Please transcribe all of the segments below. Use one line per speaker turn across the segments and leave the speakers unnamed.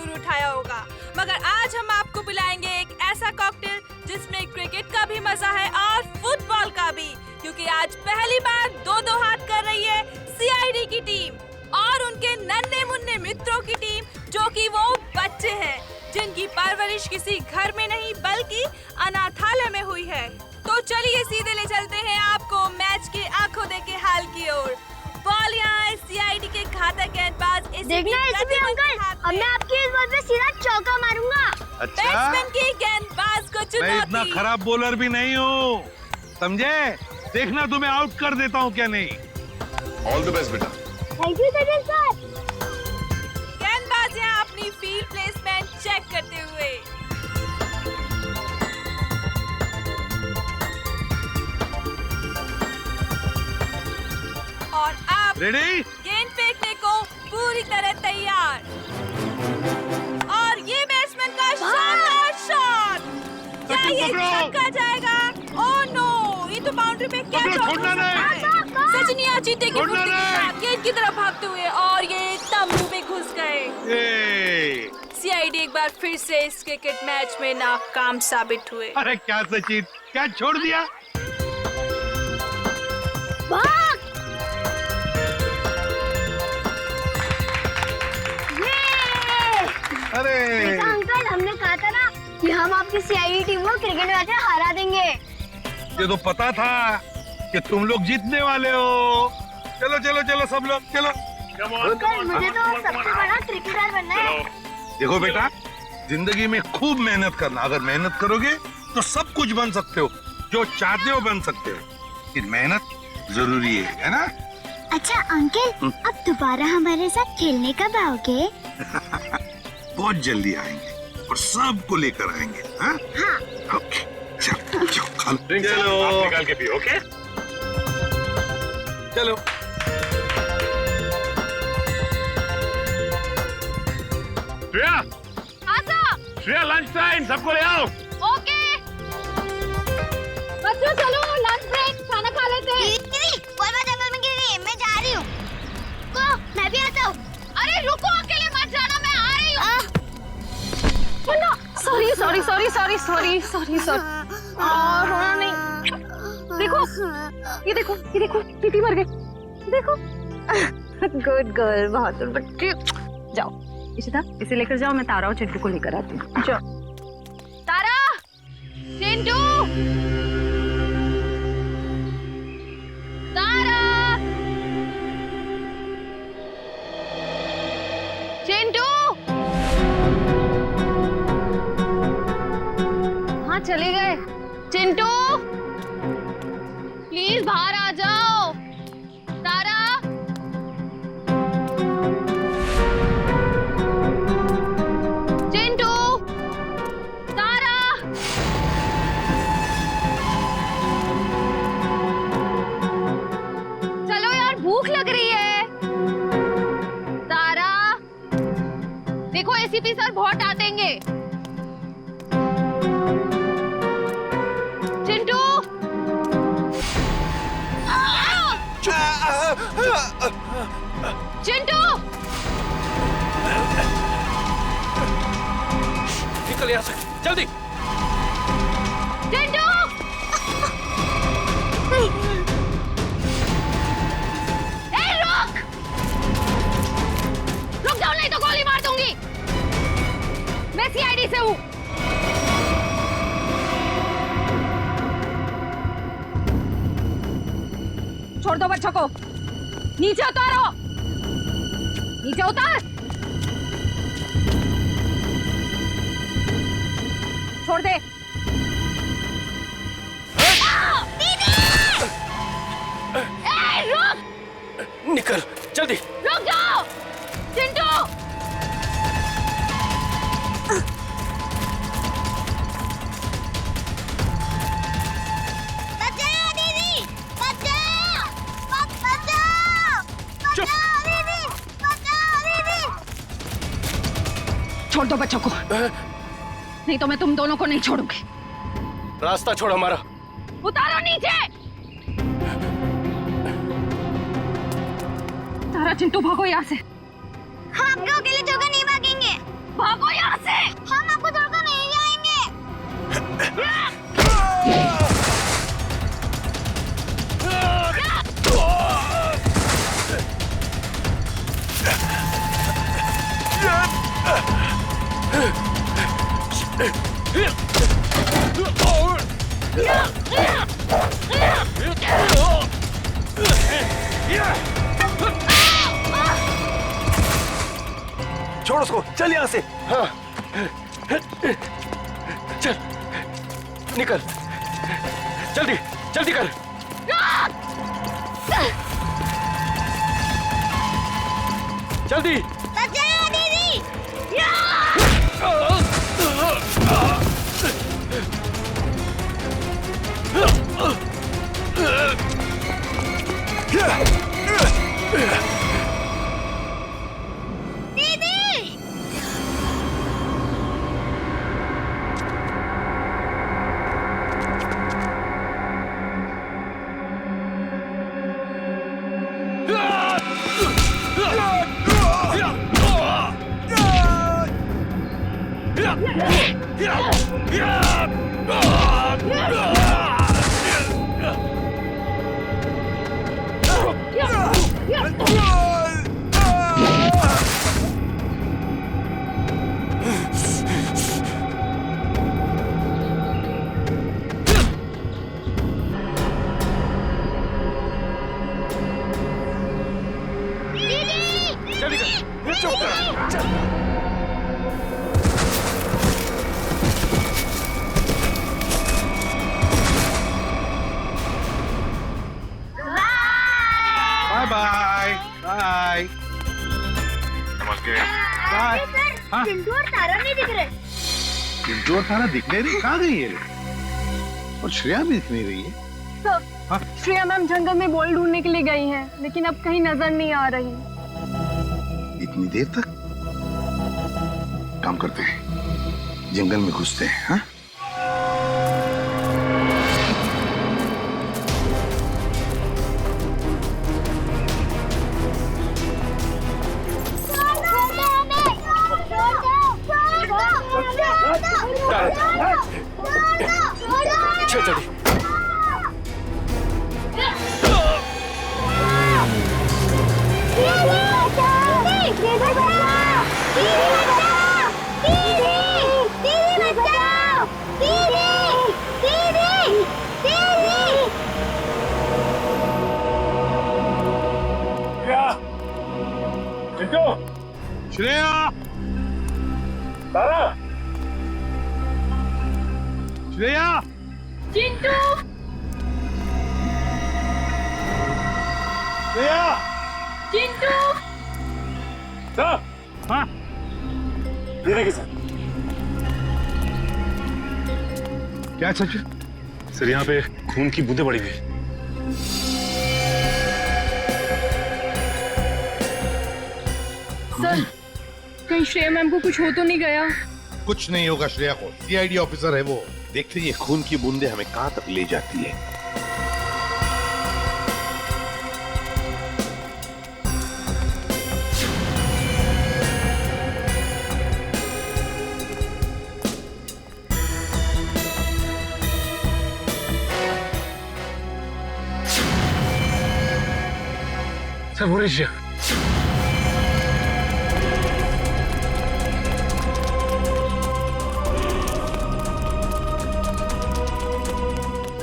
जरूर उठाया होगा, मगर आज हम आपको पिलाएंगे एक ऐसा कॉकटेल जिसमें क्रिकेट का भी मजा है और फुटबॉल का भी, क्योंकि आज पहली बार दो हाथ कर रही है सीआईडी की टीम और उनके नन्हे मुन्ने मित्रों की टीम, जो कि वो बच्चे हैं जिनकी परवरिश किसी घर में नहीं बल्कि अनाथालय में हुई है। तो चलिए सीधे ले चलते हैं आपको मैच के आंखों देखे हाल की ओर। बॉल यहाँ है सीआईडी के घातक गेंदबाज
देखना एसीपी अंकल, अब मैं आपकी इस बॉल पे सीधा चौका मारूंगा।
अच्छा,
बैट्समैन की गेंदबाज को
मैं
चुनौती।
इतना खराब बॉलर भी नहीं हूँ, समझे? देखना तुम्हें आउट कर देता हूँ क्या नहीं।
ऑल द बेस्ट बेटा।
Thank you Sachin sir.
गेंदबाज यहाँ अपनी फील्ड प्लेसमेंट चेक करते हुए। और अब
रेडी?
गेंद फेंकने को पूरी तरह तैयार। और ये बैट्समैन का शानदार शॉट। क्या ये छक्का जाएगा? ओह नो, ये तो बाउंड्री पे क्या
पकड़ो, छोड़ना नहीं।
सचिन यहाँ चीते की फुर्ती के साथ गेंद की तरफ भागते हुए और ये तंबू में घुस गए। सीआईडी एक बार फिर से इस क्रिकेट मैच में नाकाम साबित हुए।
अरे क्या सचिन, क्या छोड़ दिया?
भाग!
अरे
देखा अंकल, हमने कहा था ना कि हम आपकी सीआईडी टीम को क्रिकेट मैच में हरा देंगे।
ये तो पता था कि तुम लोग जीतने वाले हो। चलो चलो चलो सब लोग चलो।
अंकल, मुझे तो सबसे बड़ा क्रिकेटर बनना है।
देखो बेटा, जिंदगी में खूब मेहनत करना। अगर मेहनत करोगे तो सब कुछ बन सकते हो, जो चाहते हो बन सकते हो। लेकिन मेहनत जरूरी है ना?
अच्छा अंकल, अब दोबारा हमारे साथ खेलने कब आओगे?
बहुत जल्दी आएंगे और सबको लेकर आएंगे। हाँ? ओके, चलो चलो खा लो।
चलो आप निकाल के पियो, ओके?
चलो
श्रेया, श्रेया लंच टाइम, सबको ले आओ।
ओके बच्चों, चलो लंच ब्रेक, खाना खा लेते हैं।
जंगल में गिर गई, मैं जा रही हूँ। मैं भी आता हूँ।
अरे रुको, अकेले मत जाना, मैं आ रही हूँ। सॉरी रोना नहीं। देखो टीटी मर गए। देखो गुड गर्ल, बहादुर बच्ची। जाओ इशिता, इसे लेकर जाओ, मैं तारा और चिंटू को लेकर आती हूँ। जाओ तारा, चिंटू, तारा, चिंटू। हाँ चले गए। चिंटू प्लीज बाहर आ जाओ। तारा, चिंटू, तारा। चलो यार, भूख लग रही है। तारा, देखो एसीपी सर बहुत डांटेंगे। चिंटू, चिंटू,
निकल यहाँ से जल्दी।
चिंटू, रुक जाओ, नहीं तो गोली मार दूंगी। मैं सीआईडी से हूँ। छोड़ दो बच्चों को, नीचे उतारो, नीचे उतार। छोड़ दे। रुक,
निकल जल्दी।
रुक जाओ चिंटू। छोड़ दो बच्चों को, नहीं तो मैं तुम दोनों को नहीं छोड़ूंगी।
रास्ता छोड़ हमारा।
उतारो नीचे। तारा, चिंटू भागो यहाँ से।
हम आपके अकेले जगह नहीं भागेंगे।
भागो।
छोड़ उसको, चल यहाँ से। हाँ, चल, निकल, जल्दी, जल्दी कर। जल्दी।
बचाओ दीदी।
जल्दी कर, चुप कर, चल।
बाय बाय बाय
नमस्ते।
बाय। हाँ?
चिंटू और तारा नहीं दिख रहे।
चिंटू और तारा दिख नहीं रही, कहाँ गई है? और श्रेया भी दिख नहीं रही है। हाँ?
श्रेया मैम जंगल में बॉल ढूंढने के लिए गई हैं, लेकिन अब कहीं नजर नहीं आ रही।
इतनी देर तक? काम करते हैं, जंगल में घुसते हैं। हाँ?
चल जल्दी।
चिंटू,
श्रेया,
तारा,
श्रेया,
चिंटू,
श्रेया।
चिंटू,
सर,
हाँ?
धीरे के साथ।
क्या सच?
सर यहाँ पे खून की बूंदें पड़ी हुई।
सर कहीं श्रेया मैम को कुछ हो तो नहीं गया?
कुछ नहीं होगा श्रेया को, सीआईडी ऑफिसर है वो। देखते ये खून की बूंदें हमें कहां तक ले जाती है।
सर वो लीजिए।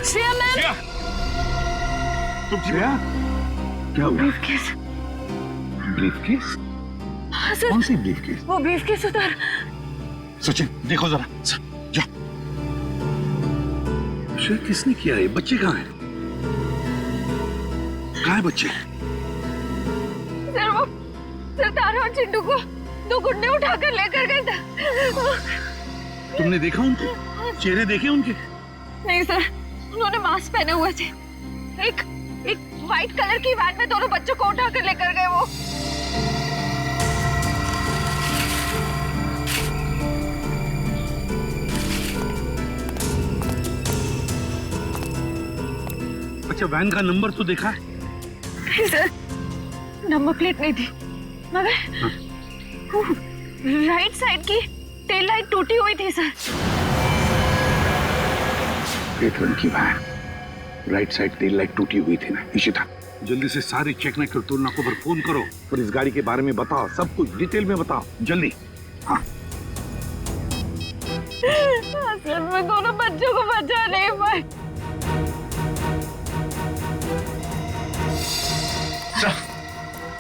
श्रेया मैम,
तुम ठीक
श्रेया, क्या हुआ?
ब्रीफकेस।
ब्रीफकेस?
हाँ सर,
कौन सी ब्रीफकेस?
वो ब्रीफकेस उधर।
सचिन देखो जरा, जा। श्रेया किसने किया है? बच्चे कहाँ हैं? कहाँ है बच्चे?
सर वो सर तारा और चिंटू को दो गुंडे उठाकर लेकर गए थे।
तुमने देखा उनको? चेहरे देखे उनके?
नहीं सर, उन्होंने मास्क पहने हुए थे। एक व्हाइट कलर की वैन में दोनों बच्चों को उठाकर लेकर गए वो।
अच्छा, वैन का नंबर तो देखा है?
नहीं सर, नंबर प्लेट नहीं थी, मगर राइट साइड की टेल लाइट टूटी हुई थी सर।
पेट्रोल की van, right side tail light टूटी हुई थी ना। इशिता, जल्दी से सारे चेक नाइट टोल नाकों पर फोन करो और इस गाड़ी के बारे में बताओ, सब कुछ डिटेल में बताओ, जल्दी। हाँ।
मैं दोनों बच्चों को बचा नहीं पाई।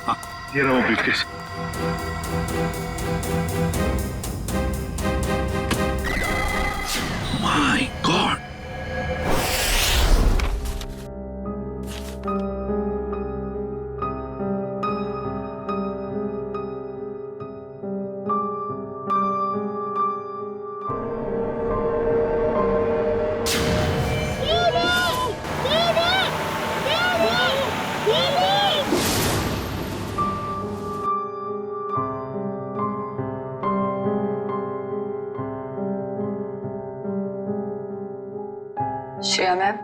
हाँ, ये रहो briefcase. My God,
Shreya ma'am,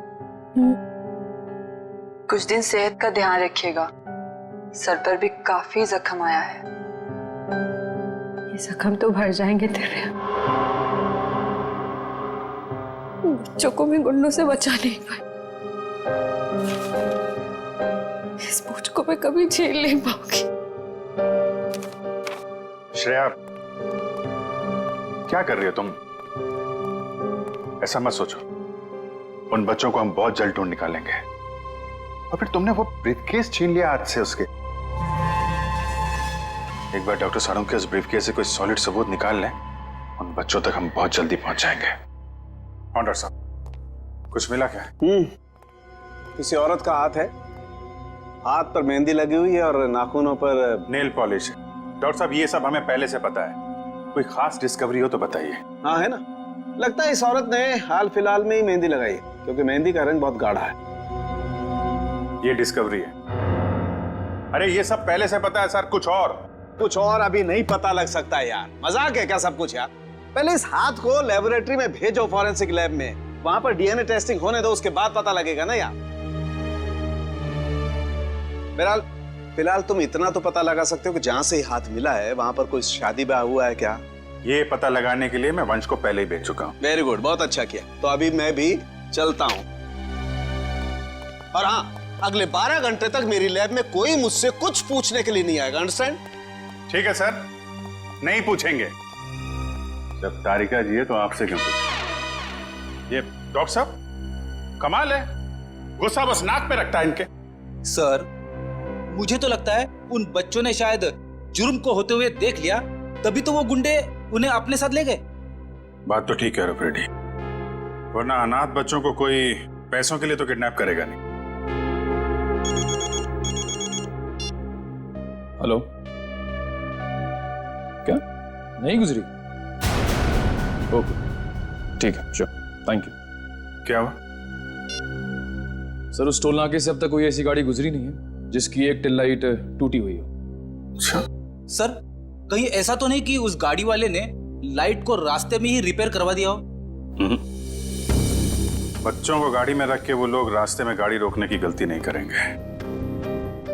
कुछ दिन सेहत का ध्यान रखिएगा। सर पर भी काफी जख्म आया है।
ये जख्म तो भर जाएंगे तेरे। बच्चों को भी गुंडों से बचा नहीं पाए। इस बोझ को मैं कभी झेल नहीं पाऊंगी।
श्रेया, क्या कर रही हो तुम? ऐसा मत सोचो, उन बच्चों को हम बहुत जल्द ढूंढ निकालेंगे। और फिर तुमने वो ब्रीफकेस छीन लिया हाथ से उसके। एक बार डॉक्टर सारंग के उस ब्रीफकेस से कोई सॉलिड सबूत निकाल लें, उन बच्चों तक हम बहुत जल्दी पहुंच जाएंगे। हाँ डॉक्टर साहब, कुछ मिला क्या?
किसी औरत का हाथ है, हाथ पर मेहंदी लगी हुई है और नाखूनों पर
नेल पॉलिश है। डॉक्टर साहब, ये सब हमें पहले से पता है। कोई खास डिस्कवरी हो तो बताइए।
हाँ है ना, लगता है इस औरत ने हाल फिलहाल में ही मेहंदी लगाई है, क्योंकि मेहंदी का रंग बहुत गाढ़ा है।
ये डिस्कवरी है? अरे ये सब पहले से पता है सर। कुछ और
अभी नहीं पता लग सकता है यार। मजाक है क्या सब कुछ यार? पहले इस हाथ को लेबोरेटरी में भेजो, फॉरेंसिक लैब में, वहां पर डीएनए टेस्टिंग होने दो, उसके बाद पता लगेगा ना यार। बहरहाल फिलहाल तुम इतना तो पता लगा सकते हो कि जहां से हाथ मिला है वहां पर कोई शादी ब्याह हुआ है क्या?
ये पता लगाने के लिए मैं वंश को पहले ही भेज चुका हूँ।
वेरी गुड, बहुत अच्छा किया। तो अभी मैं भी चलता हूँ। और हाँ, अगले 12 घंटे तक मेरी लैब में कोई मुझसे कुछ पूछने के लिए नहीं आएगा। अंडरस्टैंड?
ठीक है सर, नहीं पूछेंगे। जब तारिका जी है तो आपसे क्यों पूछें? ये डॉक्टर साहब कमाल है, गुस्सा बस नाक पे रखता है इनके।
सर, मुझे तो लगता है उन बच्चों ने शायद जुर्म को होते हुए देख लिया, तभी तो वो गुंडे उन्हें अपने साथ ले गए।
बात तो ठीक है रेड्डी, वरना अनाथ बच्चों को कोई पैसों के लिए तो किडनैप करेगा नहीं।
हेलो, क्या नहीं गुजरी? ओके, ठीक है, श्योर, थैंक यू।
क्या हुआ?
सर, उस टोल नाके से अब तक कोई ऐसी गाड़ी गुजरी नहीं है जिसकी एक टेल लाइट टूटी हुई हो।
अच्छा
सर, कहीं ऐसा तो नहीं कि उस गाड़ी वाले ने लाइट को रास्ते में ही रिपेयर करवा दिया हो?
बच्चों को गाड़ी में रख के वो लोग रास्ते में गाड़ी रोकने की गलती नहीं करेंगे।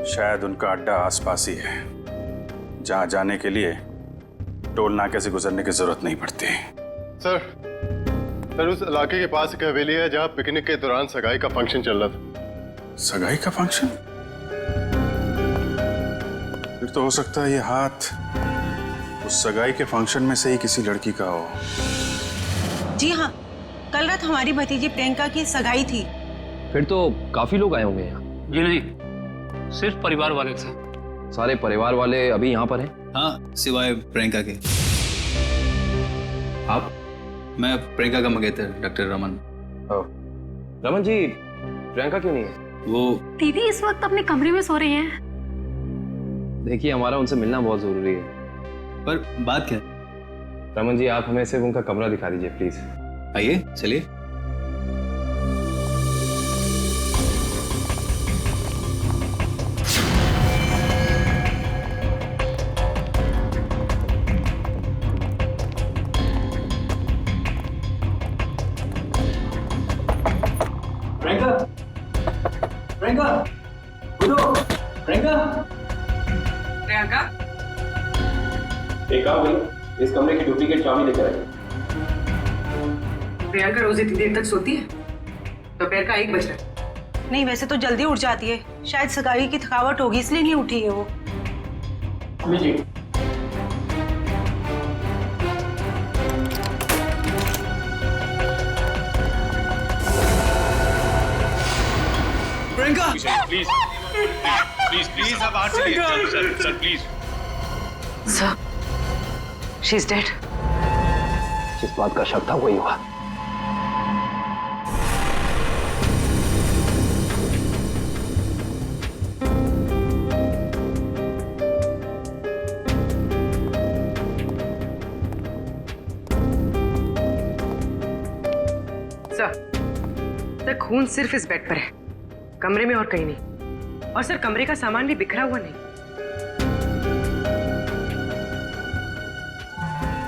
शायद उनका अड्डा आसपास ही है, जहां जाने के लिए टोल नाके से गुजरने की जरूरत नहीं पड़ती।
सर, उस इलाके के पास एक हवेली है जहां पिकनिक के दौरान सगाई का फंक्शन चल रहा था।
सगाई का फंक्शन? फिर तो हो सकता है ये हाथ उस सगाई के फंक्शन में से ही किसी लड़की का हो।
जी हाँ, कल रात हमारी भतीजी प्रियंका की सगाई थी।
फिर तो काफी लोग आए होंगे यहाँ।
जी नहीं, सिर्फ परिवार वाले थे।
सारे परिवार वाले अभी यहाँ पर हैं?
हाँ, सिवाय प्रियंका के।
आप?
मैं प्रियंका का मंगेतर डॉक्टर रमन।
रमन जी, प्रियंका क्यों नहीं है?
वो
दीदी इस वक्त अपने कमरे में सो रही हैं।
देखिए, हमारा उनसे मिलना बहुत जरूरी है।
पर बात क्या?
रमन जी, आप हमें सिर्फ उनका कमरा दिखा दीजिए प्लीज।
आइए, चलिए।
प्रियंका, प्रियंका, उठो, प्रियंका।
प्रियंका,
एक काम करिए, इस कमरे की डुप्लीकेट चाबी लेकर आइए।
प्रियंका रोज इतनी देर तक सोती है? दोपहर का 1 बज रहा है।
नहीं, वैसे तो जल्दी उठ जाती है। शायद सगाई की थकावट होगी इसलिए नहीं उठी है वो।
लीजिए।
प्लीज प्लीज प्लीज आप बाहर चलिए sir sir please
sir she is dead.
जिस बात का शक था वही हुआ।
सर खून सिर्फ इस बेड पर है, कमरे में और कहीं नहीं। और सर कमरे का सामान भी बिखरा हुआ नहीं।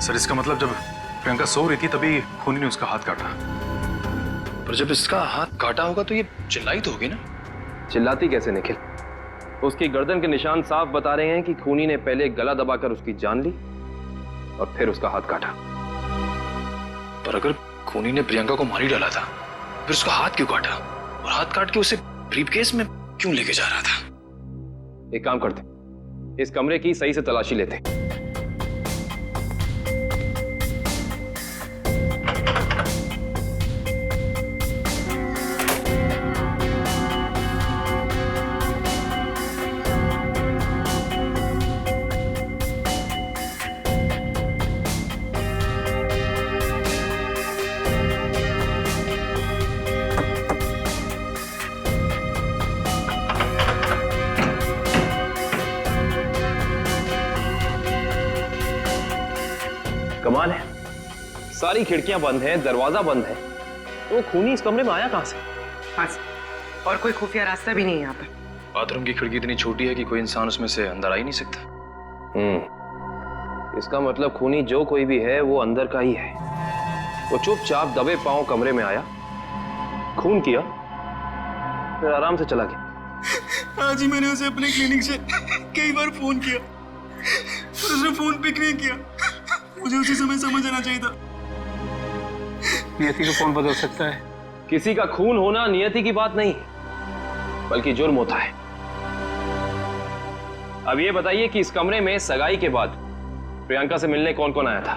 सर इसका मतलब जब प्रियंका सो रही थी तभी खूनी ने उसका हाथ काटा।
पर जब इसका हाथ काटा होगा तो ये चिल्लाई तो होगी ना? चिल्लाती कैसे निखिल? उसकी गर्दन के निशान साफ बता रहे हैं कि खूनी ने पहले गला दबाकर उसकी जान ली और फिर उसका हाथ काटा। पर अगर खूनी ने प्रियंका को मार ही डाला था फिर उसका हाथ क्यों काटा? और हाथ काट के उसे ब्रीफकेस में क्यों लेके जा रहा था? एक काम करते, इस कमरे की सही से तलाशी लेते। कमाल है, सारी खिड़कियां बंद हैं, दरवाजा बंद है, तो खूनी इस कमरे में आया कहां से?
हाँ और कोई खुफिया रास्ता भी नहीं है यहाँ पर।
बाथरूम की खिड़की इतनी छोटी है कि कोई इंसान उसमें से अंदर आ ही नहीं सकता। इसका मतलब खूनी जो कोई भी है वो अंदर का ही है। वो चुपचाप दबे पांव कमरे में आया, खून किया, फिर आराम से चला गया।
आज ही मैंने उसे अपने क्लिनिक से कई बार फोन किया, उसने फोन पिक नहीं किया। मुझे उसी समय समझ आना चाहिए था।
नियति को कौन बदल सकता है?
किसी का खून होना नियति की बात नहीं, बल्कि जुर्म होता है। अब ये बताइए कि इस कमरे में सगाई के बाद प्रियंका से मिलने कौन कौन आया था?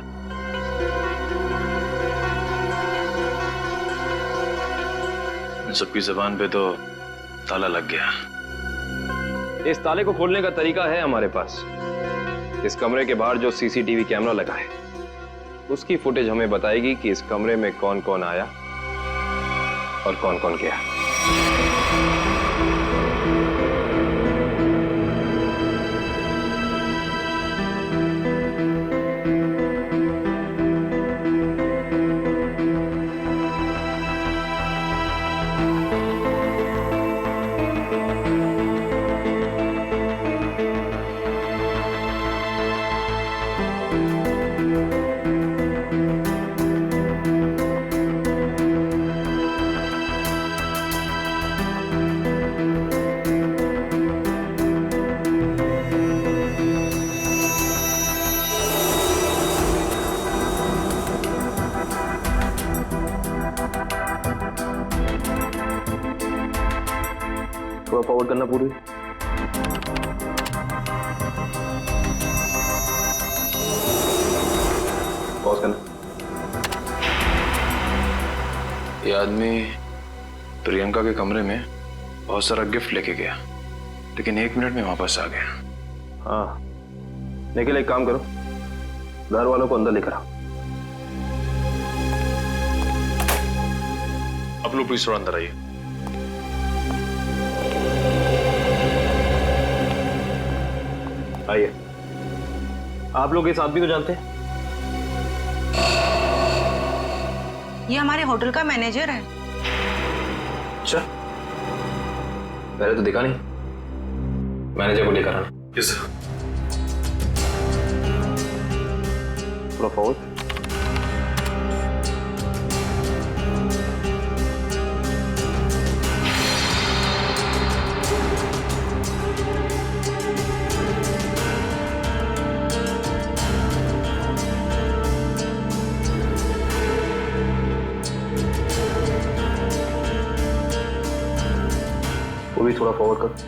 सबकी जबान पे तो ताला लग गया।
इस ताले को खोलने का तरीका है हमारे पास। इस कमरे के बाहर जो सीसीटीवी कैमरा लगा है उसकी फुटेज हमें बताएगी कि इस कमरे में कौन कौन आया और कौन कौन गया। थोड़ा फॉरवर्ड करना पूरी। पॉज करना। ये आदमी प्रियंका के कमरे में बहुत सारा गिफ्ट लेके गया, लेकिन 1 मिनट में वापस आ गया। हाँ, लेकिन एक काम करो, घर वालों को अंदर लेकर आओ।
आप लोग प्लीज थोड़ा अंदर आइए।
आइए। आप लोग इस आदमी को जानते हैं?
ये हमारे होटल का मैनेजर है।
अच्छा, पहले तो दिखा नहीं। मैनेजर को लेकर आना।
Yes sir.
थोड़ा फॉरवर्ड। वो भी थोड़ा फॉरवर्ड कर।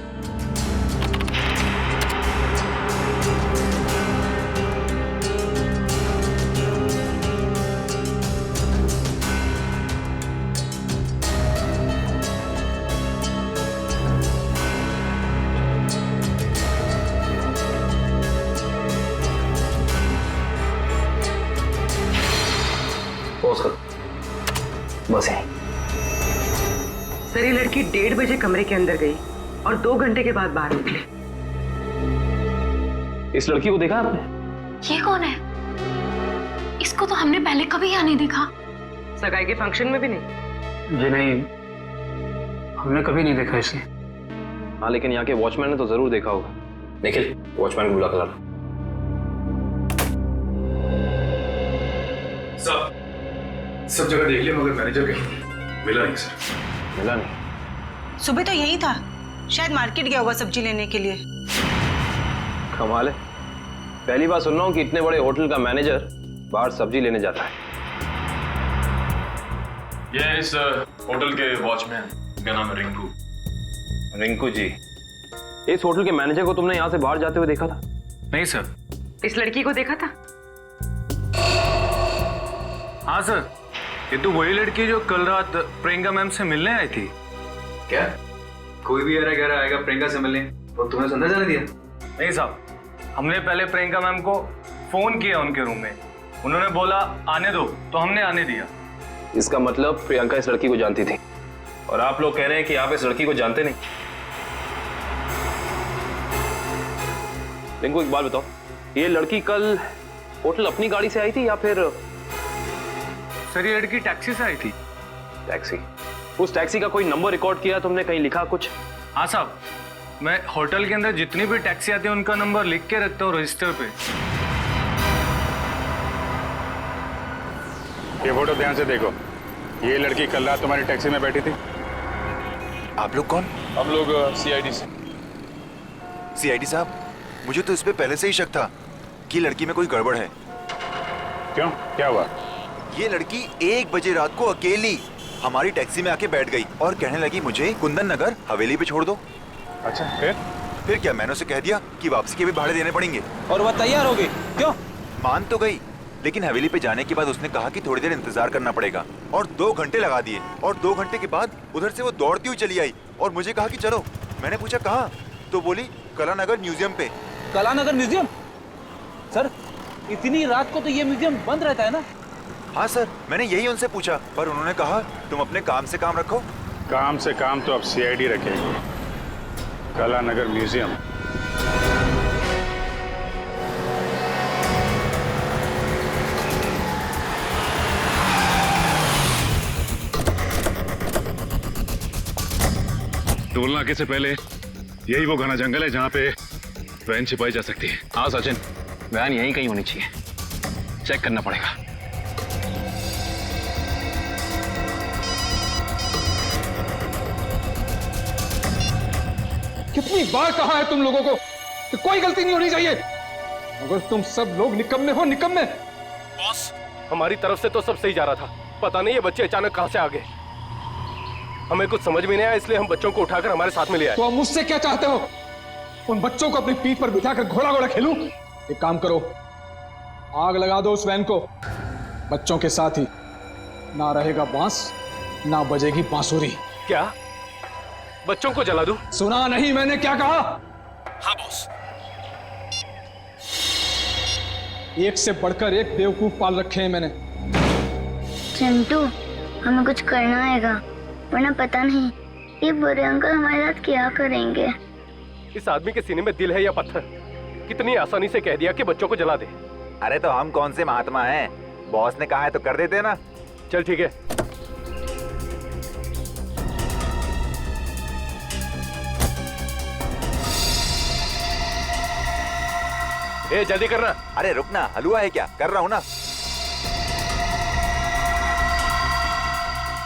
पॉज कर, बस यहीं।
सर ये लड़की 1:30 बजे कमरे के अंदर गई और 2 घंटे के बाद बाहर निकली।
इस लड़की को देखा आपने?
ये कौन है? इसको तो हमने पहले कभी यहाँ नहीं देखा।
सगाई के फंक्शन में भी नहीं?
जी नहीं, हमने कभी नहीं देखा इसे।
हाँ, लेकिन यहाँ के वॉचमैन ने तो जरूर देखा होगा। निखिल, वॉचमैन को बुला कर लाना।
सब जगह देख लिया मगर मैनेजर के मिला नहीं सर।
मिला नहीं?
सुबह तो यही था, शायद मार्केट गया होगा सब्जी लेने के लिए।
कमाल है, पहली बार सुन रहा हूँ कि इतने बड़े होटल का मैनेजर बाहर सब्जी लेने जाता है।
ये इस होटल के वॉचमैन का नाम है रिंकू।
रिंकू जी, इस होटल के मैनेजर को तुमने यहाँ से बाहर जाते हुए देखा था?
नहीं सर।
इस लड़की को देखा था?
हाँ सर, ये तो वही लड़की जो कल रात प्रियंका मैम से मिलने आई थी।
क्या कोई भी कह रहा आएगा प्रियंका से मिलने, तो तुमने संदेश जाने दिया?
नहीं साहब, हमने पहले प्रियंका मैम को फोन किया उनके रूम में, उन्होंने बोला आने दो, तो हमने आने दिया।
इसका मतलब प्रियंका इस लड़की को जानती थी, और आप लोग कह रहे हैं कि आप इस लड़की को जानते नहीं। रिंकू, एक बात बताओ, ये लड़की कल होटल अपनी गाड़ी से आई थी या फिर?
सर ये लड़की टैक्सी से आई थी।
टैक्सी? उस टैक्सी का कोई नंबर रिकॉर्ड किया तुमने, कहीं लिखा कुछ?
हाँ साहब, मैं होटल के अंदर जितनी भी टैक्सी आती है उनका नंबर लिख के रखता हूँ रजिस्टर पे।
ये फोटो ध्यान से देखो, ये लड़की कल रात तुम्हारी टैक्सी में बैठी थी।
आप लोग कौन? हम लोग सीआईडी से।
सीआईडी साहब, मुझे तो इस पे पहले से ही शक था कि लड़की में कोई गड़बड़ है।
क्यों, क्या हुआ?
ये लड़की 1 बजे रात को अकेली हमारी टैक्सी में आके बैठ गई और कहने लगी मुझे कुंदन नगर हवेली पे छोड़ दो।
अच्छा,
फिर क्या मैंने उसे कह दिया कि वापसी के भी भाड़े देने पड़ेंगे।
और वह तैयार हो गई? क्यों?
मान तो गई, लेकिन हवेली पे जाने के बाद उसने कहा कि थोड़ी देर इंतजार करना पड़ेगा, और 2 घंटे लगा दिए, और 2 घंटे के बाद उधर से वो दौड़ती हुई चली आई और मुझे कहा कि चलो। मैंने पूछा कहाँ, तो बोली कलानगर म्यूजियम पे।
कलानगर म्यूजियम? सर इतनी रात को तो ये म्यूजियम बंद रहता है ना?
हाँ सर, मैंने यही उनसे पूछा, पर उन्होंने कहा तुम अपने काम से काम रखो।
काम से काम तो अब सीआईडी रखेगी। कलानगर म्यूजियम?
टोल नाके से पहले यही वो घना जंगल है जहाँ पे वैन छिपाई जा सकती है।
हाँ सचिन, वैन यहीं कहीं होनी चाहिए, चेक करना पड़ेगा।
कितनी बार कहा है तुम लोगों को कि कोई गलती नहीं होनी चाहिए, मगर तुम सब लोग निकम्मे हो, निकम्मे।
बॉस, हमारी तरफ से तो सब सही जा रहा था, पता नहीं ये बच्चे अचानक कहां से आ गए। हमें कुछ समझ में नहीं आया, इसलिए हम बच्चों को उठाकर हमारे साथ में ले आए।
तो अब मुझसे क्या चाहते हो? उन बच्चों को अपनी पीठ पर बिठाकर घोड़ा घोड़ा खेलूं? एक काम करो, आग लगा दो उस वैन को, बच्चों के साथ ही। ना रहेगा बांस, ना बजेगी बांसुरी।
क्या बच्चों को जला दूं?
सुना नहीं मैंने क्या कहा?
हाँ बॉस।
एक से बढ़कर एक बेवकूफ पाल रखे हैं मैंने।
चिंटू, हमें कुछ करना आएगा, वरना पता नहीं ये बुरे अंकल हमारे साथ क्या करेंगे।
इस आदमी के सीने में दिल है या पत्थर? कितनी आसानी से कह दिया कि बच्चों को जला दे।
अरे तो हम कौन से महात्मा हैं, बॉस ने कहा है तो कर देते ना।
चल ठीक है। ए जल्दी करना।
अरे रुकना, हलवा है क्या? कर रहा हूँ ना।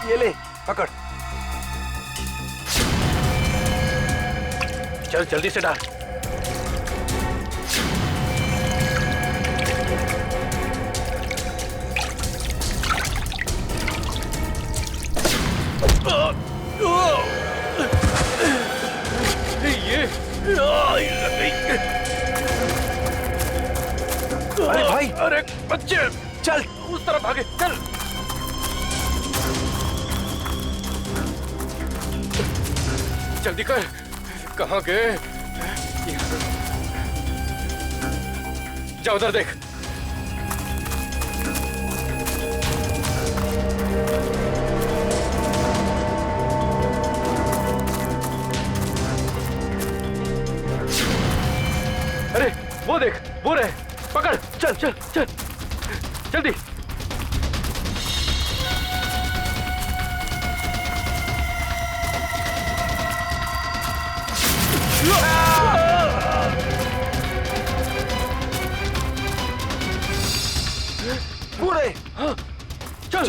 ये ले पकड़।
चल जल्दी से डाल।
अरे भाई,
अरे बच्चे,
चल
उस तरफ भागे, चल। जल्दी कर, कहाँ गए? जा उधर देख।
पूरे।
हाँ, चल।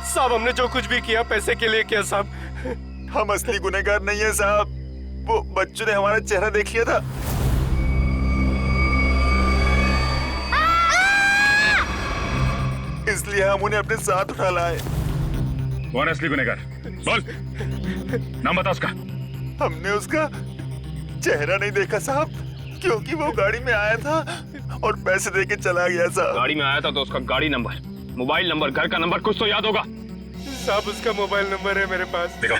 साहब हमने जो कुछ भी किया पैसे के लिए किया साहब।
हम असली गुनहगार नहीं है साहब। वो बच्चों ने हमारा चेहरा देख लिया था। इसलिए हम उन्हें अपने साथ उठा लाए।
कौन है असली गुनहगार? बोल, नाम बता उसका।
हमने उसका चेहरा नहीं देखा साहब, क्योंकि वो गाड़ी में आया था और पैसे देके चला गया साहब।
गाड़ी में आया था तो उसका गाड़ी नंबर, मोबाइल नंबर, घर का नंबर कुछ तो याद होगा।
साहब उसका मोबाइल नंबर है मेरे पास।
देखो,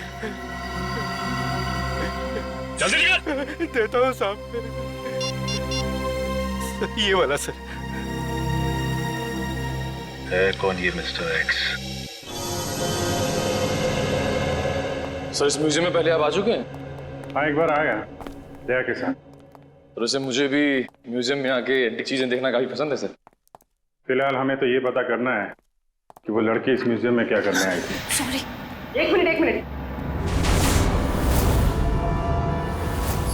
जल्दी निकल।
देता हूँ साहब। ये वाला सर।
है कौन ये मिस्टर एक्स?
सर इस म्यूजियम में पहले आप आ चुके हैं?
हाँ, एक बार आया जया के साथ।
तो वैसे मुझे भी म्यूजियम में आके एंटीक चीजें देखना काफी पसंद है सर।
फिलहाल हमें तो ये पता करना है कि वो लड़की इस म्यूजियम में क्या करने आई थी।
सॉरी, एक मिनट।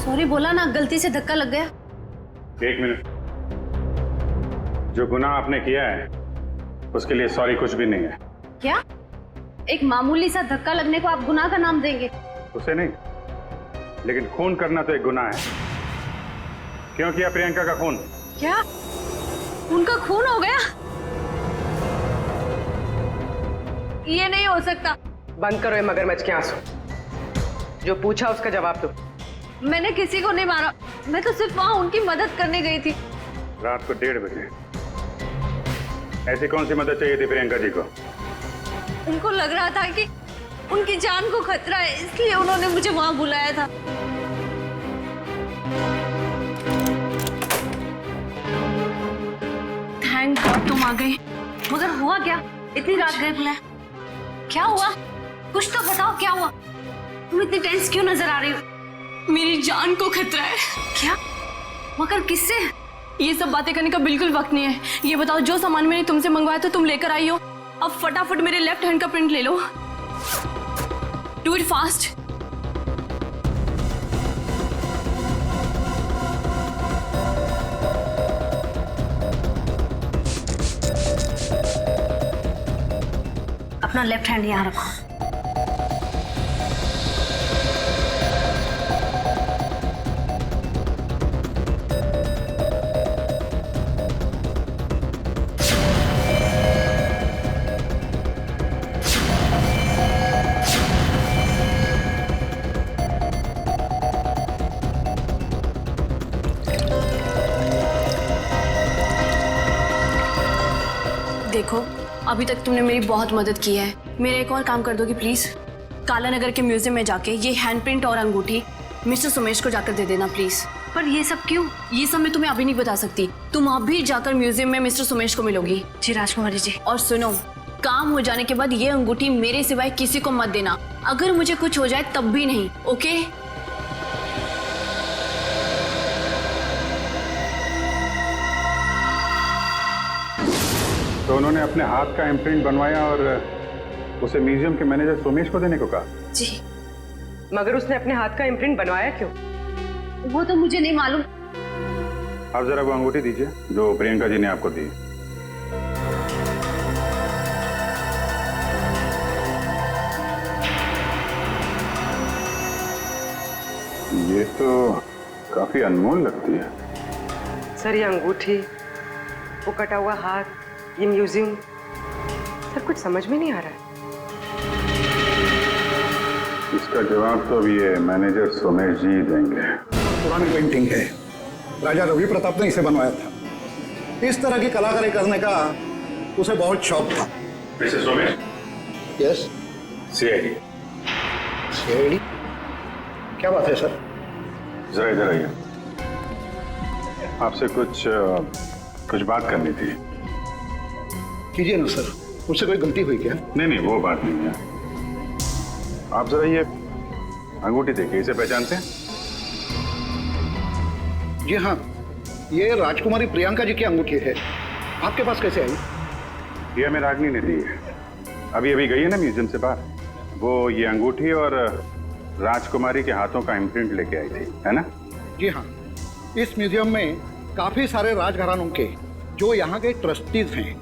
सॉरी बोला ना, गलती से धक्का लग गया।
एक मिनट। जो गुनाह आपने किया है उसके लिए सॉरी कुछ भी नहीं है।
क्या? एक मामूली सा धक्का लगने को आप गुनाह का नाम देंगे?
उसे नहीं, लेकिन खून करना तो एक गुनाह है। क्यों किया प्रियंका का खून?
क्या उनका खून हो गया? ये नहीं हो सकता।
बंद करो ये मगरमच्छ के आंसू। जो पूछा उसका जवाब दो।
मैंने किसी को नहीं मारा, मैं तो सिर्फ वहां उनकी मदद करने गई थी।
रात को 1:30 बजे ऐसी कौन सी मदद चाहिए थी प्रियंका जी को?
उनको लग रहा था कि उनकी जान को खतरा है, इसलिए उन्होंने मुझे वहां बुलाया था। थैंक गॉड तुम आ गए। मगर हुआ क्या? इतनी रात गए बुलाया, क्या हुआ? कुछ तो बताओ, क्या हुआ? तुम इतनी टेंस क्यों नजर आ रही हो?
मेरी जान को खतरा है।
क्या? मगर किससे?
ये सब बातें करने का बिल्कुल वक्त नहीं है। ये बताओ, जो सामान मैंने तुमसे मंगवाया था तुम लेकर आई हो। अब फटाफट मेरे लेफ्ट हैंड का प्रिंट ले लो। Do it fast.
अपना लेफ्ट हैंड यहाँ रखो।
देखो, अभी तक तुमने मेरी बहुत मदद की है। मेरा एक और काम कर दोगी प्लीज? काला नगर के म्यूजियम में जाके ये हैंडप्रिंट और अंगूठी मिस्टर सुमेश को जाकर दे देना प्लीज।
पर ये सब क्यों?
ये सब मैं तुम्हें अभी नहीं बता सकती। तुम अभी जाकर म्यूजियम में मिस्टर सुमेश को मिलोगी।
जी राजकुमारी जी।
और सुनो, काम हो जाने के बाद ये अंगूठी मेरे सिवाय किसी को मत देना। अगर मुझे कुछ हो जाए तब भी नहीं, ओके?
तो उन्होंने अपने हाथ का इम्प्रिंट बनवाया और उसे म्यूजियम के मैनेजर सोमेश को देने को कहा?
जी।
मगर उसने अपने हाथ का इम्प्रिंट बनवाया क्यों?
वो तो मुझे नहीं मालूम।
आप जरा वो अंगूठी दीजिए जो प्रियंका जी ने आपको दी। ये तो काफी अनमोल लगती है।
सर ये अंगूठी, वो कटा हुआ हाथ, ये म्यूजियम, सर कुछ समझ में नहीं आ रहा है।
इसका जवाब तो अभी ये मैनेजर सोमेश जी देंगे।
पुरानी पेंटिंग है, राजा रवि प्रताप ने इसे बनवाया था। इस तरह की कलाकारी करने का उसे बहुत शौक था।
Mister Somesh.
Yes.
CID.
CID? क्या बात है सर?
जरा इधर आइए, आपसे कुछ बात करनी थी।
कीजिए ना सर, मुझसे कोई गलती हुई क्या?
नहीं, वो बात नहीं है। आप जरा ये अंगूठी देखिए, इसे पहचानते हैं?
जी हाँ, ये राजकुमारी प्रियंका जी की अंगूठी है। आपके पास कैसे आई?
ये हमें रागनी ने दी है। अभी अभी गई है ना म्यूजियम से बाहर, वो ये अंगूठी और राजकुमारी के हाथों का इम्प्रिंट लेके आई थी, है ना?
जी हाँ, इस म्यूजियम में काफी सारे राजघरानों के जो यहाँ के ट्रस्टीज हैं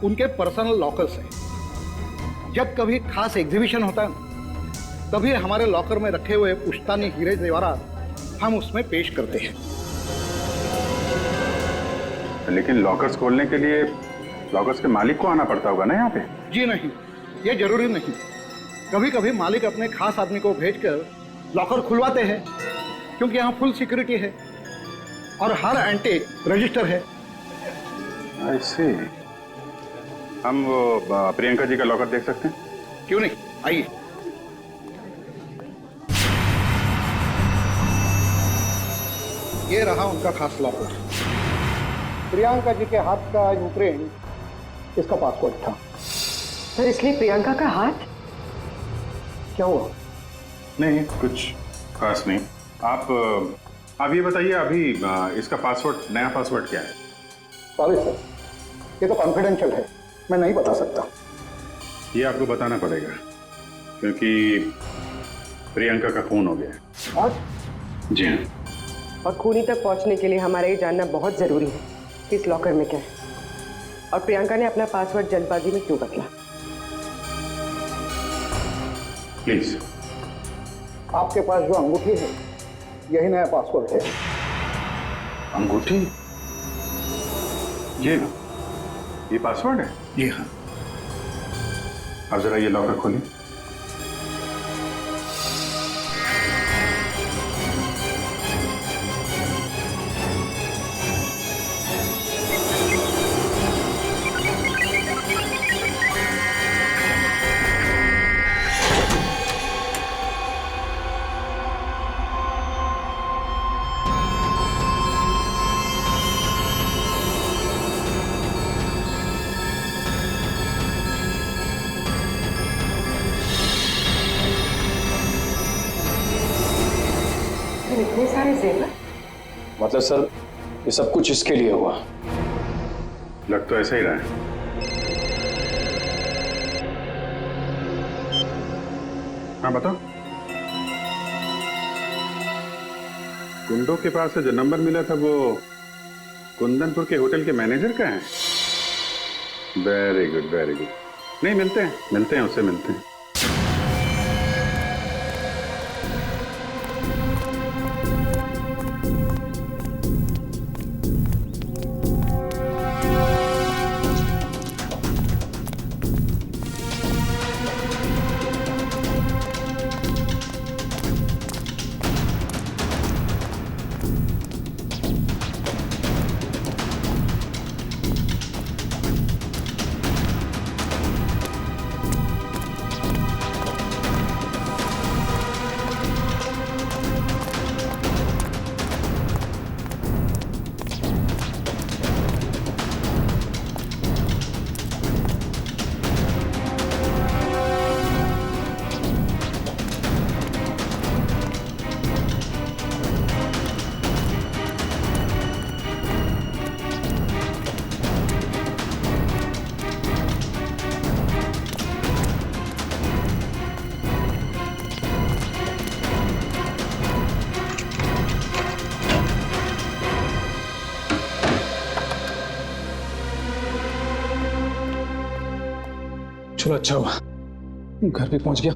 उनके पर्सनल लॉकर्स हैं। जब कभी खास एग्जीबिशन होता है तभी हमारे लॉकर में रखे हुए पुश्तानी हीरे जेवरात हम उसमें पेश करते हैं।
लेकिन लॉकर्स खोलने के लिए लॉकर्स के मालिक को आना पड़ता होगा ना यहाँ पे?
जी नहीं, ये जरूरी नहीं। कभी कभी मालिक अपने खास आदमी को भेजकर लॉकर खुलवाते हैं, क्योंकि यहाँ फुल सिक्योरिटी है और हर एंटीक रजिस्टर है।
ऐसे हम वो प्रियंका जी का लॉकर देख सकते हैं?
क्यों नहीं, आइए। ये रहा उनका खास लॉकर। प्रियंका जी के हाथ का इम्प्रिंट इसका पासवर्ड था।
सर, इसलिए प्रियंका का हाथ?
क्या हुआ?
नहीं, कुछ खास नहीं। आप ये बताइए, अभी इसका पासवर्ड, नया पासवर्ड क्या है?
सॉरी सर, ये तो कॉन्फिडेंशियल है, मैं नहीं बता सकता।
ये आपको बताना पड़ेगा क्योंकि प्रियंका का खून हो गया है।
आज?
जी हाँ।
और खूनी तक पहुंचने के लिए हमारा ये जानना बहुत जरूरी है कि इस लॉकर में क्या है और प्रियंका ने अपना पासवर्ड जल्दबाजी में क्यों बदला।
प्लीज।
आपके पास जो अंगूठी है यही नया पासवर्ड है।
अंगूठी? ये पासवर्ड है?
जी हाँ।
अब जरा ये लॉकर खोलिए।
इतने सारे जेवर?
मतलब सर, ये सब कुछ इसके लिए हुआ?
लग तो ऐसा ही रहा है। हाँ बताओ। गुंडों के पास से जो नंबर मिला था वो कुंदनपुर के होटल के मैनेजर का है? Very good, very good. नहीं, मिलते हैं उससे मिलते हैं।
चलो अच्छा हुआ घर भी पहुंच गया।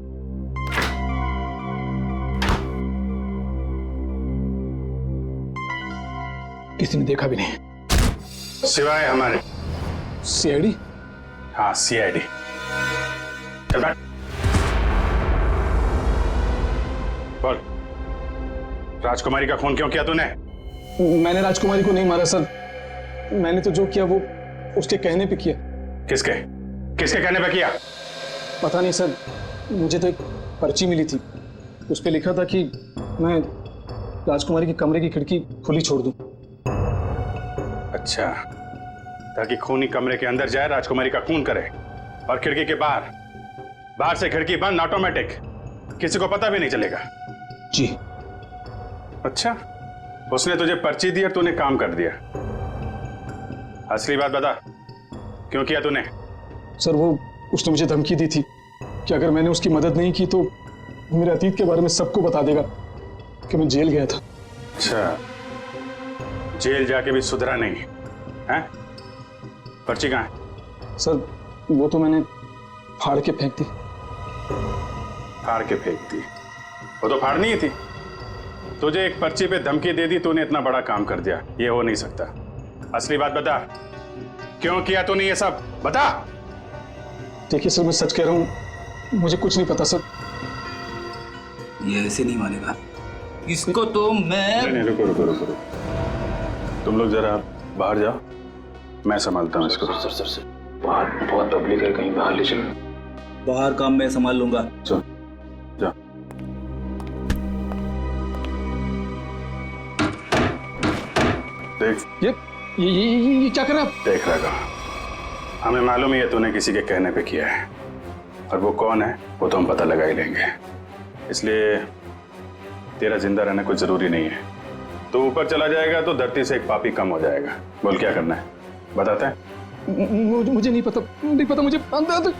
किसी ने देखा भी नहीं
सिवाय हमारे
सीआईडी।
हाँ, सीआईडी। चल बैठ। बोल, राजकुमारी का खून क्यों किया तूने?
मैंने राजकुमारी को नहीं मारा सर, मैंने तो जो किया वो उसके कहने पे किया।
किसके कहने पे किया?
पता नहीं सर, मुझे तो एक पर्ची मिली थी, उस पे लिखा था कि मैं राजकुमारी के कमरे की खिड़की खुली छोड़ दूं।
अच्छा, ताकि खूनी कमरे के अंदर जाए, राजकुमारी का खून करे और खिड़की के बाहर से खिड़की बंद, ऑटोमेटिक, किसी को पता भी नहीं चलेगा।
जी।
अच्छा, उसने तुझे पर्ची दी और तूने काम कर दिया। असली बात बता, क्यों किया तूने?
सर वो उसने मुझे धमकी दी थी कि अगर मैंने उसकी मदद नहीं की तो मेरे अतीत के बारे में सबको बता देगा कि मैं जेल गया था।
अच्छा, जेल जाके भी सुधरा नहीं है? पर्ची कहाँ है?
सर वो तो मैंने फाड़ के फेंक दी।
फाड़ के फेंक दी? वो तो फाड़नी ही थी। तुझे एक पर्ची पे धमकी दे दी, तूने इतना बड़ा काम कर दिया। ये हो नहीं सकता। असली बात बता, क्यों किया तूने ये सब? बता।
देखिए सर, मैं सच कह रहा हूँ, मुझे कुछ नहीं पता सर।
ये ऐसे नहीं मानेगा इसको तो मैं।
नहीं, रुको रुको रुको रुको, तुम लोग जरा बाहर जाओ, मैं संभालता हूँ इसको।
सर बाहर बहुत पब्लिक है, कहीं बाहर ले चलो।
बाहर काम मैं संभाल लूंगा।
चल जा। देख
ये क्या कर रहा है?
देख रहा था, हमें मालूम ही है तूने किसी के कहने पे किया है, और वो कौन है वो तो हम पता लगा ही लेंगे। इसलिए तेरा जिंदा रहना कुछ जरूरी नहीं है। तो ऊपर चला जाएगा तो धरती से एक पापी कम हो जाएगा। बोल क्या करना है, बताते हैं?
मुझे नहीं पता मुझे बता दो।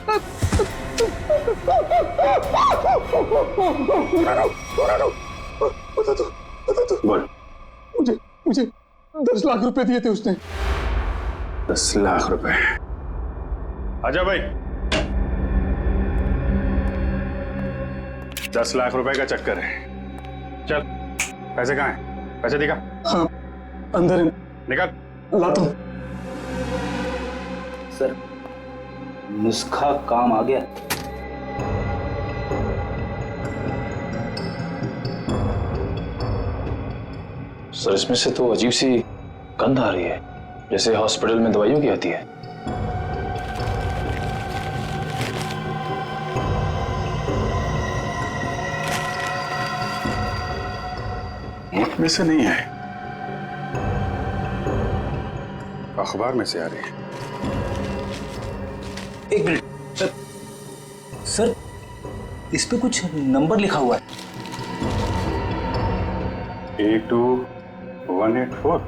बोल।
मुझे 10 लाख रुपए दिए थे उसने।
10 लाख रुपए? आजा भाई। 10 लाख रुपए का चक्कर है। चल, पैसे कहाँ हैं? पैसे दिखा।
हाँ, अंदर है।
निकाल।
लाता हूं।
सर नुस्खा काम आ गया।
सर इसमें से तो अजीब सी गंध आ रही है, जैसे हॉस्पिटल में दवाइयों की आती है।
मुख में से नहीं है, अखबार में से आ रही है।
एक मिनट सर, इस पे कुछ नंबर लिखा हुआ है।
82184।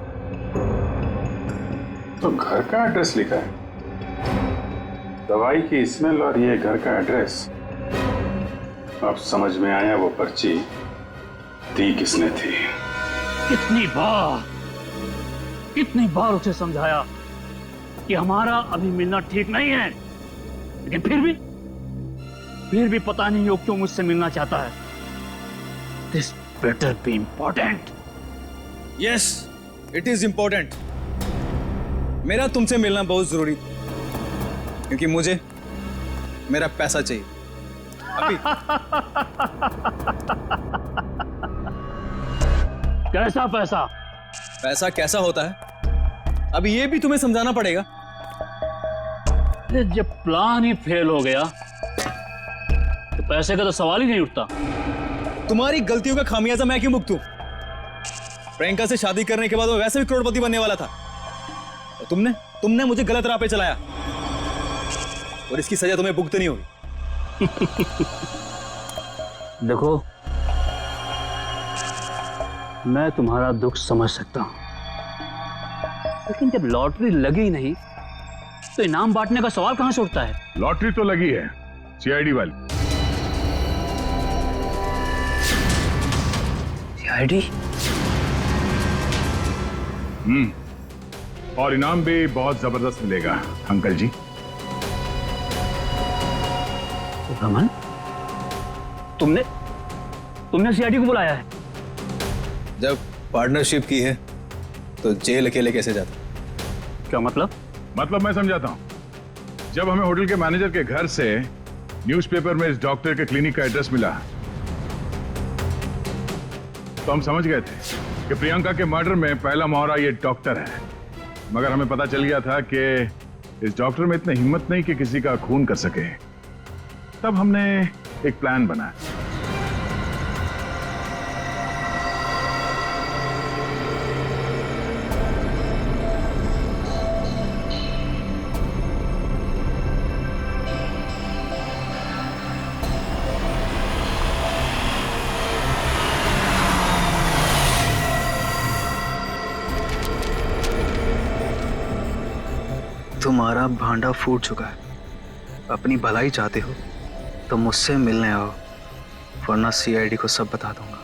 तो घर का एड्रेस लिखा है। दवाई की स्मेल और ये घर का एड्रेस। अब समझ में आया वो पर्ची दी किसने थी।
कितनी बार उसे समझाया कि हमारा अभी मिलना ठीक नहीं है, लेकिन फिर भी पता नहीं वो क्यों मुझसे मिलना चाहता है। This better be important.
Yes, it is important. मेरा तुमसे मिलना बहुत जरूरी, क्योंकि मुझे मेरा पैसा चाहिए अभी।
कैसा पैसा?
पैसा कैसा होता है अभी ये भी तुम्हें समझाना पड़ेगा।
जब प्लान ही फेल हो गया तो पैसे का तो सवाल ही नहीं उठता।
तुम्हारी गलतियों का खामियाजा मैं क्यों भुगतूं? प्रियंका से शादी करने के बाद मैं वैसे भी करोड़पति बनने वाला था, और तुमने मुझे गलत राह पे चलाया, और इसकी सजा तुम्हें भुगतनी होगी।
देखो, मैं तुम्हारा दुख समझ सकता हूं, लेकिन जब लॉटरी लगी नहीं तो इनाम बांटने का सवाल कहां से उठता है?
लॉटरी तो लगी है, सीआईडी वाली।
सीआईडी?
और इनाम भी बहुत जबरदस्त मिलेगा अंकल जी।
रमन, तुमने सीआईडी को बुलाया है?
जब पार्टनरशिप की है तो जेल अकेले कैसे जाता?
क्या मतलब?
मतलब मैं समझाता हूं। जब हमें होटल के मैनेजर के घर से न्यूज़पेपर में इस डॉक्टर के क्लिनिक का एड्रेस मिला, तो हम समझ गए थे कि प्रियंका के मर्डर में पहला मोहरा ये डॉक्टर है। मगर हमें पता चल गया था कि इस डॉक्टर में इतनी हिम्मत नहीं कि किसी का खून कर सके। तब हमने एक प्लान बनाया।
तुम्हारा भांडा फूट चुका है। अपनी भलाई चाहते हो तो मुझसे मिलने आओ, वरना सीआईडी को सब बता दूंगा।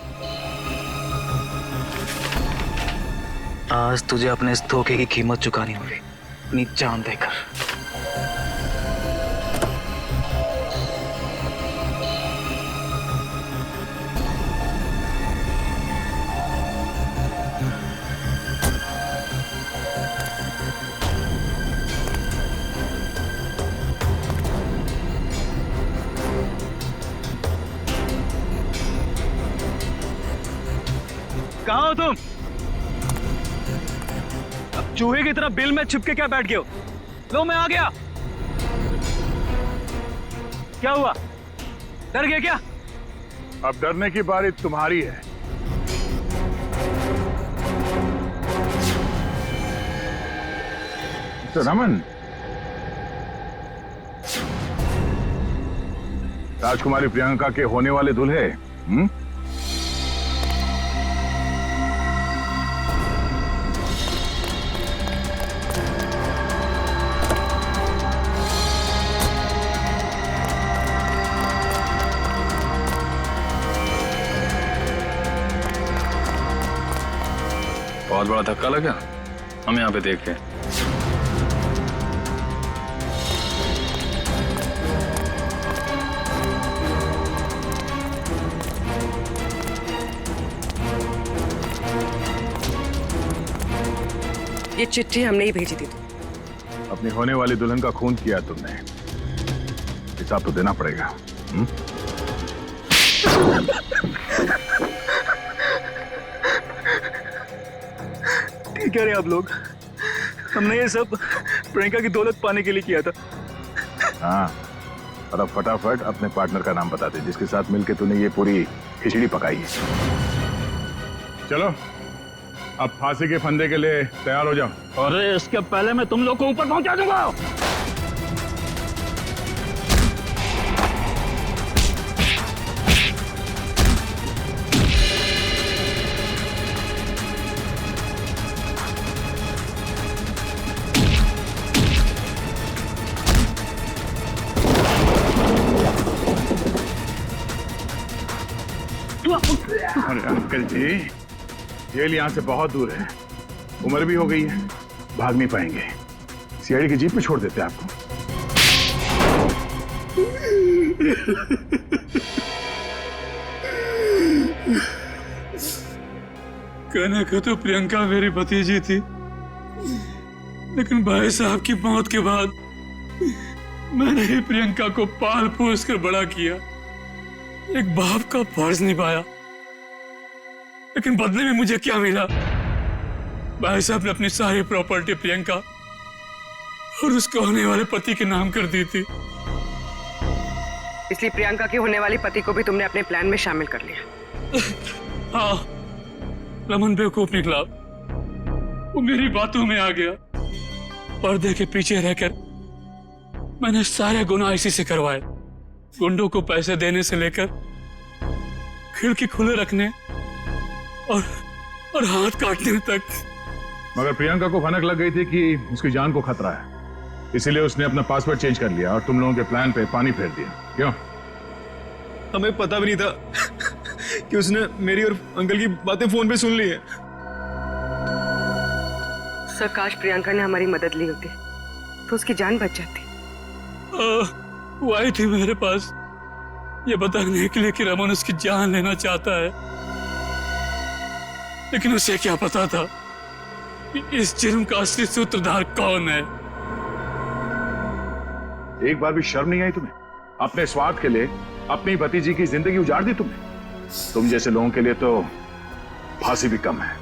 आज तुझे अपने इस धोखे की कीमत चुकानी होगी, अपनी जान देकर।
कहाँ हो तुम? अब चूहे की तरह बिल में छिपके क्या बैठ गए हो? लो मैं आ गया। क्या हुआ? डर गए क्या?
अब डरने की बारी तुम्हारी है। तो रमन, राजकुमारी प्रियंका के होने वाले दूल्हे
बहुत बड़ा धक्का लगा। हम यहाँ पे देख रहे हैं।
ये चिट्ठी हमने ही भेजी थी।
अपनी होने वाली दुल्हन का खून किया तुमने, हिसाब तो देना पड़ेगा।
ठीक कह रहे आप लोग, हमने ये सब प्रियंका की दौलत पाने के लिए किया था।
हाँ, और अब फटाफट अपने पार्टनर का नाम बता दे जिसके साथ मिलके तूने ये पूरी खिचड़ी पकाई है। चलो अब फांसी के फंदे के लिए तैयार हो जाओ।
अरे इसके पहले मैं तुम लोग को ऊपर पहुंचा दूंगा।
अरे अंकल जी, जेल यहाँ से बहुत दूर है, उम्र भी हो गई है, भाग नहीं पाएंगे। सीआईडी की जीप पे छोड़ देते हैं आपको।
कहने को तो प्रियंका मेरी भतीजी थी, लेकिन भाई साहब की मौत के बाद मैंने ही प्रियंका को पाल पोस कर बड़ा किया, एक बाप का फर्ज निभाया। लेकिन बदले में मुझे क्या मिला? भाई साहब ने अपनी सारी प्रॉपर्टी प्रियंका और उसके होने वाले पति के नाम कर दी थी।
इसलिए प्रियंका के होने वाले पति को भी तुमने अपने प्लान में शामिल कर लिया।
हाँ, रमन बेवकूफ निकला, वो मेरी बातों में आ गया। पर्दे के पीछे रहकर मैंने सारे गुनाह इसी से करवाए, गुंडों को पैसे देने से लेकर खिड़की खुले रखने और हाथ काटने तक।
मगर प्रियंका को भनक लग गई थी कि उसकी जान को खतरा है, इसीलिए उसने अपना पासवर्ड चेंज कर लिया और तुम लोगों के प्लान पे पानी फेर दिया। क्यों?
हमें पता भी नहीं था कि उसने मेरी और अंकल की बातें फोन पे सुन ली है।
सर, काश प्रियंका ने हमारी मदद ली होती तो उसकी जान बच जाती।
वो आई थी मेरे पास ये बताने के लिए कि रमन उसकी जान लेना चाहता है, लेकिन उसे क्या पता था कि इस जुर्म का असली सूत्रधार कौन है।
एक बार भी शर्म नहीं आई तुम्हें? अपने स्वार्थ के लिए अपनी भतीजी की जिंदगी उजाड़ दी तुमने। तुम जैसे लोगों के लिए तो फांसी भी कम है।